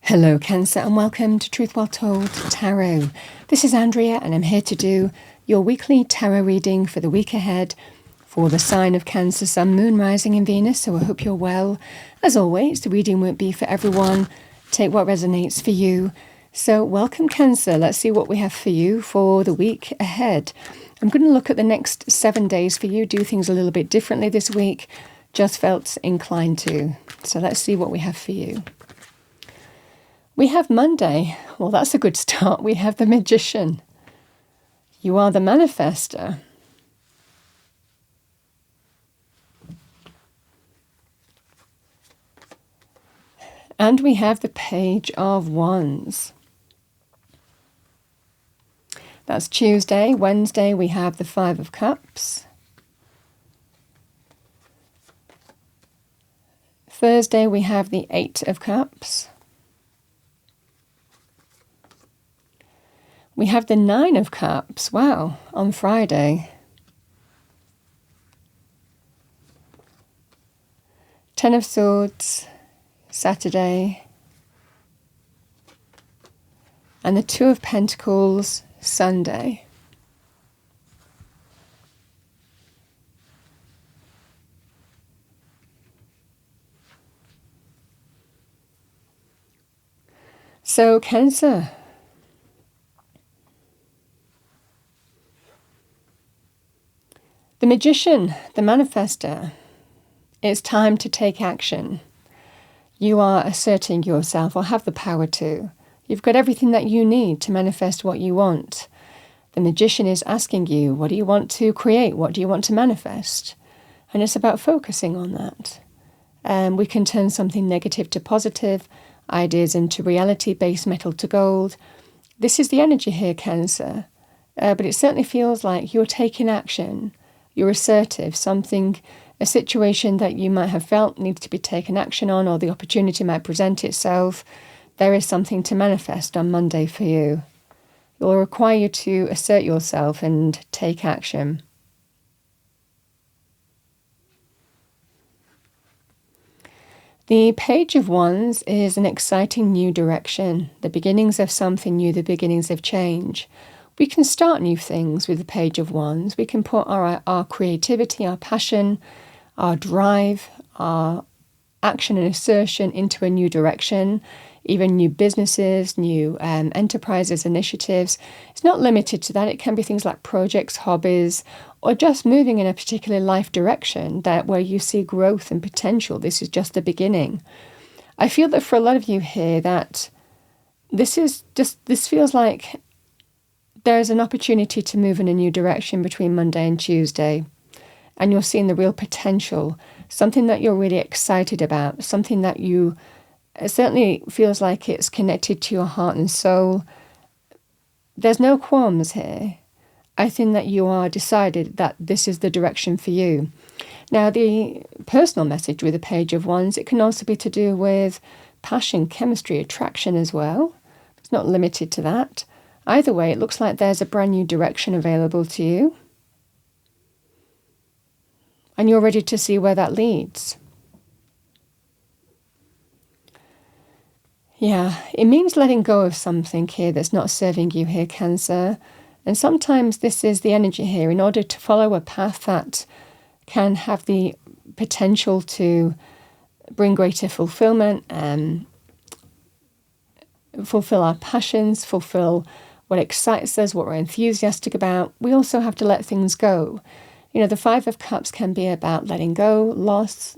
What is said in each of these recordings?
Hello Cancer and welcome to Truth Well Told Tarot. This is Andrea and I'm here to do your weekly tarot reading for the week ahead for the sign of Cancer, Sun, Moon, Rising in Venus, so I hope you're well. As always, the reading won't be for everyone. Take what resonates for you. So welcome Cancer, let's see what we have for you for the week ahead. I'm going to look at the next 7 days for you, do things a little bit differently this week. Just felt inclined to. So let's see what we have for you. We have Monday. Well, that's a good start. We have the Magician. You are the manifester. And we have the Page of Wands. That's Tuesday. Wednesday, we have the Five of Cups. Thursday, we have the Eight of Cups. We have the Nine of Cups, wow, on Friday. 10 of Swords, Saturday. And the Two of Pentacles, Sunday. So, Cancer. The Magician, the manifester, it's time to take action. You are asserting yourself or have the power to. You've got everything that you need to manifest what you want. The Magician is asking you, what do you want to create? What do you want to manifest? And it's about focusing on that. We can turn something negative to positive, ideas into reality, base metal to gold. This is the energy here, Cancer. But it certainly feels like you're taking action. You're assertive, a situation that you might have felt needs to be taken action on, or the opportunity might present itself. There is something to manifest on Monday for you. It will require you to assert yourself and take action. The Page of Wands is an exciting new direction, the beginnings of something new, the beginnings of change. We can start new things with the Page of Wands. We can put our creativity, our passion, our drive, our action and assertion into a new direction, even new businesses, new enterprises, initiatives. It's not limited to that. It can be things like projects, hobbies, or just moving in a particular life direction where you see growth and potential. This is just the beginning. I feel that for a lot of you here that this feels like there's an opportunity to move in a new direction between Monday and Tuesday. And you're seeing the real potential, something that you're really excited about, something that it certainly feels like it's connected to your heart and soul. There's no qualms here. I think that you are decided that this is the direction for you. Now, the personal message with the Page of Wands, it can also be to do with passion, chemistry, attraction as well. It's not limited to that. Either way, it looks like there's a brand new direction available to you. And you're ready to see where that leads. Yeah, it means letting go of something here that's not serving you here, Cancer. And sometimes this is the energy here in order to follow a path that can have the potential to bring greater fulfillment, fulfill our passions, fulfill what excites us, what we're enthusiastic about. We also have to let things go. You know, the Five of Cups can be about letting go, loss,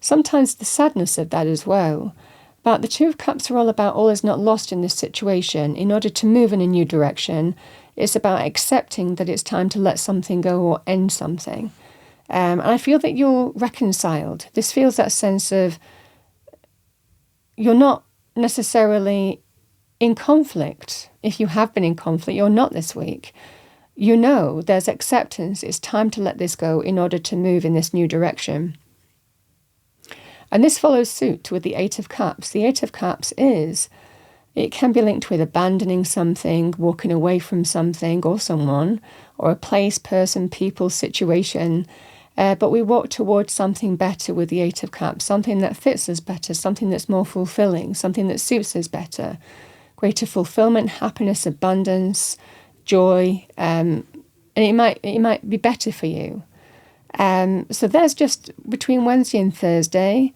sometimes the sadness of that as well. But the Two of Cups are all about all is not lost in this situation. In order to move in a new direction, it's about accepting that it's time to let something go or end something. And I feel that you're reconciled. This feels that sense of you're not necessarily in conflict. If you have been in conflict, you're not this week. You know there's acceptance. It's time to let this go in order to move in this new direction. And this follows suit with the Eight of Cups. The Eight of Cups it can be linked with abandoning something, walking away from something or someone, or a place, person, people, situation. But we walk towards something better with the Eight of Cups, something that fits us better, something that's more fulfilling, something that suits us better. Greater fulfillment, happiness, abundance, joy, and it might be better for you. So there's just between Wednesday and Thursday,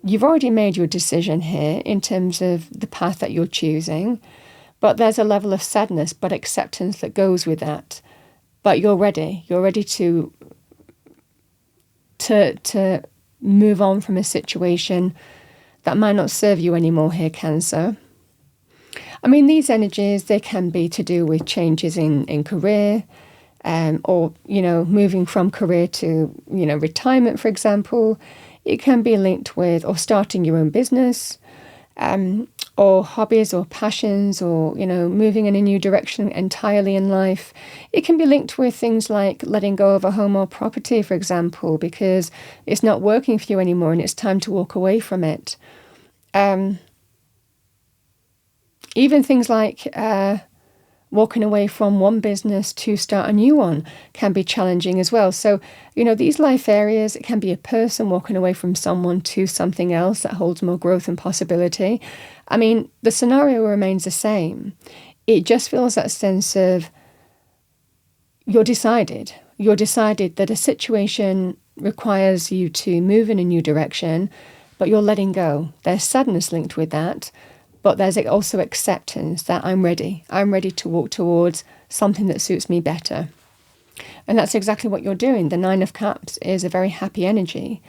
you've already made your decision here in terms of the path that you're choosing, but there's a level of sadness but acceptance that goes with that. But you're ready. You're ready to move on from a situation that might not serve you anymore here, Cancer. I mean, these energies, they can be to do with changes in career, or, moving from career to, retirement, for example. It can be linked with, or starting your own business, or hobbies or passions, or, moving in a new direction entirely in life. It can be linked with things like letting go of a home or property, for example, because it's not working for you anymore and it's time to walk away from it. Even things like walking away from one business to start a new one can be challenging as well. So, these life areas, it can be a person walking away from someone to something else that holds more growth and possibility. I mean, the scenario remains the same. It just feels that sense of you're decided. You're decided that a situation requires you to move in a new direction, but you're letting go. There's sadness linked with that. But there's also acceptance that I'm ready. I'm ready to walk towards something that suits me better. And that's exactly what you're doing. The Nine of Cups is a very happy energy.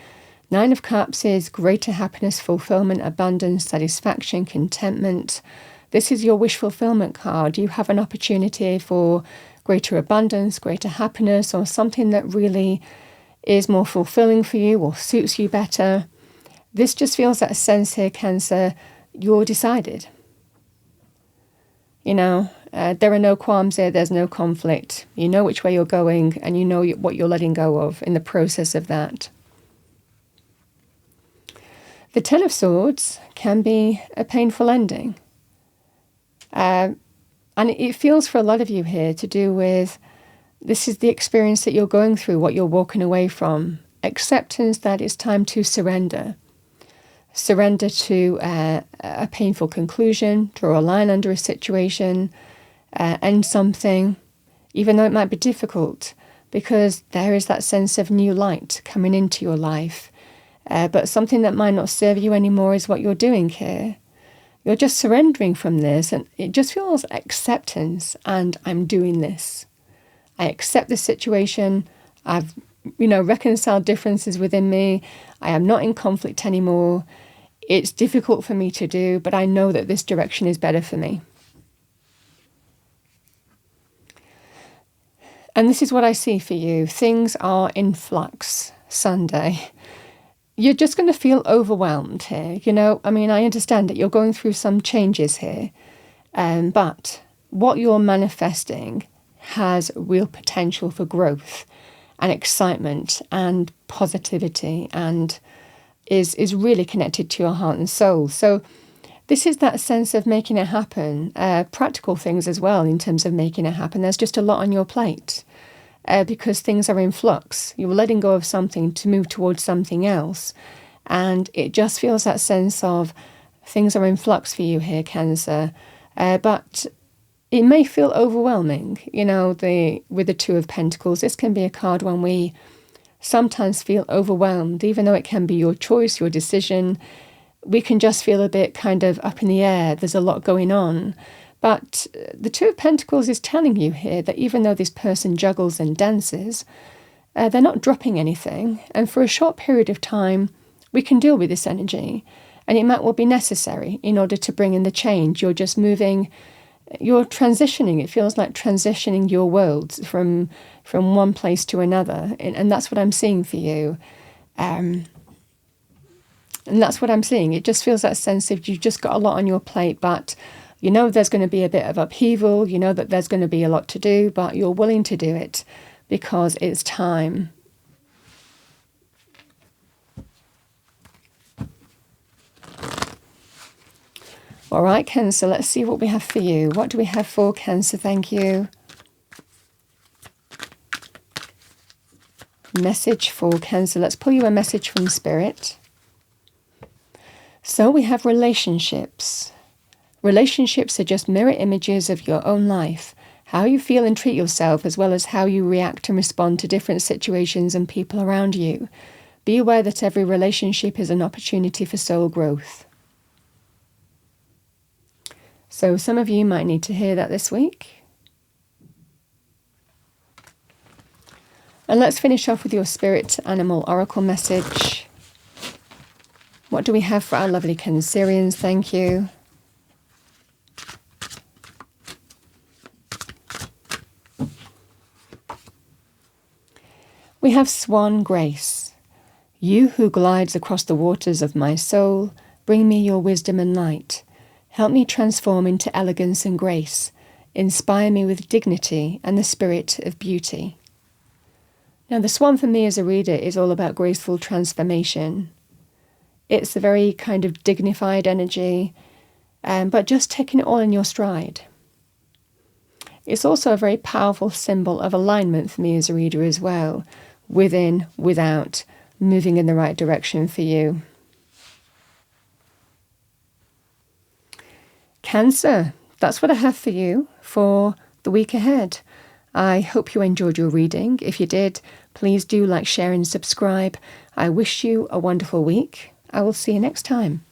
Nine of Cups is greater happiness, fulfillment, abundance, satisfaction, contentment. This is your wish fulfillment card. You have an opportunity for greater abundance, greater happiness, or something that really is more fulfilling for you or suits you better. This just feels that sense here, Cancer. You're decided. There are no qualms here, there's no conflict. You know which way you're going and you know what you're letting go of in the process of that. The Ten of Swords can be a painful ending. And it feels for a lot of you here to do with, this is the experience that you're going through, what you're walking away from. Acceptance that it's time to surrender. Surrender to a painful conclusion, draw a line under a situation, end something, even though it might be difficult, because there is that sense of new light coming into your life. But something that might not serve you anymore is what you're doing here. You're just surrendering from this, and it just feels acceptance, and I'm doing this. I accept the situation. I've, reconciled differences within me. I am not in conflict anymore. It's difficult for me to do, but I know that this direction is better for me. And this is what I see for you. Things are in flux Sunday. You're just going to feel overwhelmed here. I understand that you're going through some changes here, but what you're manifesting has real potential for growth and excitement and positivity, and is really connected to your heart and soul. So this is that sense of making it happen, practical things as well in terms of making it happen. There's just a lot on your plate because things are in flux. You're letting go of something to move towards something else. And it just feels that sense of things are in flux for you here, Cancer. But it may feel overwhelming, with the Two of Pentacles. This can be a card when we sometimes feel overwhelmed, even though it can be your choice, your decision. We can just feel a bit kind of up in the air. There's a lot going on. But the Two of Pentacles is telling you here that even though this person juggles and dances, they're not dropping anything. And for a short period of time, we can deal with this energy. And it might well be necessary in order to bring in the change. You're just moving, you're transitioning. It feels like transitioning your world from one place to another. And that's what I'm seeing for you. And that's what I'm seeing. It just feels that sense of you've just got a lot on your plate, but there's going to be a bit of upheaval. That there's going to be a lot to do, but you're willing to do it because it's time. All right, Cancer, let's see what we have for you. What do we have for Cancer? Thank you. Message for Cancer. Let's pull you a message from Spirit. So we have relationships. Relationships are just mirror images of your own life, how you feel and treat yourself, as well as how you react and respond to different situations and people around you. Be aware that every relationship is an opportunity for soul growth. So some of you might need to hear that this week. And let's finish off with your Spirit Animal Oracle message. What do we have for our lovely Cancerians? Thank you. We have Swan Grace. You who glides across the waters of my soul, bring me your wisdom and light. Help me transform into elegance and grace. Inspire me with dignity and the spirit of beauty. Now, the swan for me as a reader is all about graceful transformation. It's a very kind of dignified energy, but just taking it all in your stride. It's also a very powerful symbol of alignment for me as a reader as well. Within, without, moving in the right direction for you. Cancer, that's what I have for you for the week ahead. I hope you enjoyed your reading. If you did, please do like, share and subscribe. I wish you a wonderful week. I will see you next time.